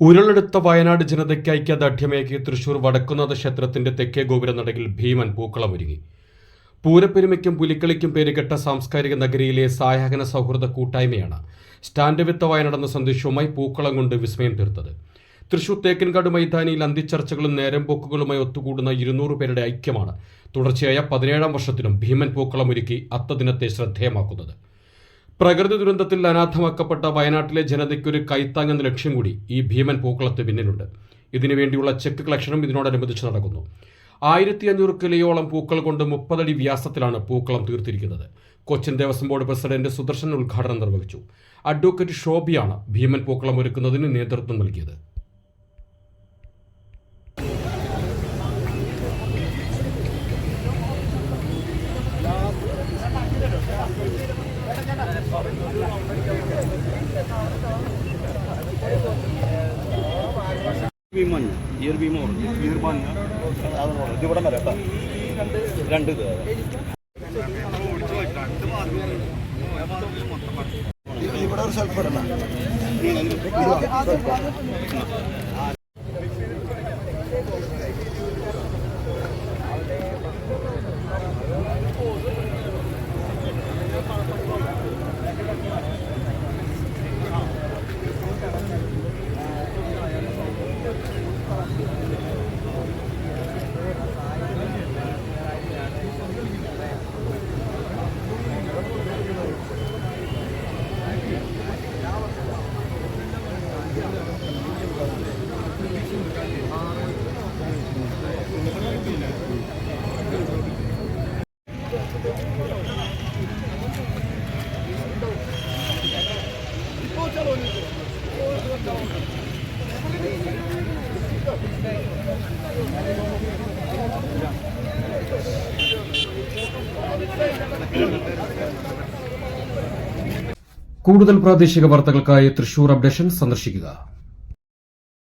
ഉരുളെടുത്ത വയനാട് ജനതയ്ക്ക് ഐക്യദാർഢ്യമേകി തൃശൂർ വടക്കുന്നാഥ ക്ഷേത്രത്തിന്റെ തെക്കേ ഗോപുരനടയിൽ ഭീമൻ പൂക്കളമൊരുങ്ങി. പൂരപ്പെരുമയ്ക്കും പുലിക്കളിക്കും പേരുകെട്ട സാംസ്കാരിക നഗരിയിലെ സായാഹ്ന സൗഹൃദ കൂട്ടായ്മയാണ് സ്റ്റാൻഡ് വിത്ത് വയനാട് എന്ന സന്ദേശവുമായി പൂക്കളം കൊണ്ട് വിസ്മയം തീർത്തത്. തൃശൂർ തേക്കിൻകാട് മൈതാനിയിൽ അന്തിച്ചർച്ചകളും നേരംപോക്കുകളുമായി ഒത്തുകൂടുന്ന 200 പേരുടെ ഐക്യമാണ് തുടർച്ചയായ 17ാം വർഷത്തിലും ഭീമൻ പൂക്കളമൊരുക്കി അത്തദിനത്തെ ശ്രദ്ധേയമാക്കുന്നത്. പ്രകൃതി ദുരന്തത്തിൽ അനാഥമാക്കപ്പെട്ട വയനാട്ടിലെ ജനതയ്ക്കൊരു കൈത്താങ്ങെന്ന ലക്ഷ്യം കൂടി ഈ ഭീമൻ പൂക്കളത്തിന് പിന്നിലുണ്ട്. ഇതിനുവേണ്ടിയുള്ള ചെക്ക് കളക്ഷനും ഇതിനോടനുബന്ധിച്ച് നടക്കുന്നു. 1500 കിലോയോളം പൂക്കൾ കൊണ്ട് 30 അടി വ്യാസത്തിലാണ് പൂക്കളം തീർത്തിരിക്കുന്നത്. കൊച്ചിൻ ദേവസ്വം ബോർഡ് പ്രസിഡന്റ് സുദർശൻ ഉദ്ഘാടനം നിർവഹിച്ചു. അഡ്വക്കേറ്റ് ഷോബിയാണ് ഭീമൻ പൂക്കളം ഒരുക്കുന്നതിന് നേതൃത്വം നൽകിയത്. കൂടുതൽ പ്രാദേശിക വാർത്തകൾക്കായി തൃശൂർ അപ്ഡേഷൻ സന്ദർശിക്കുക.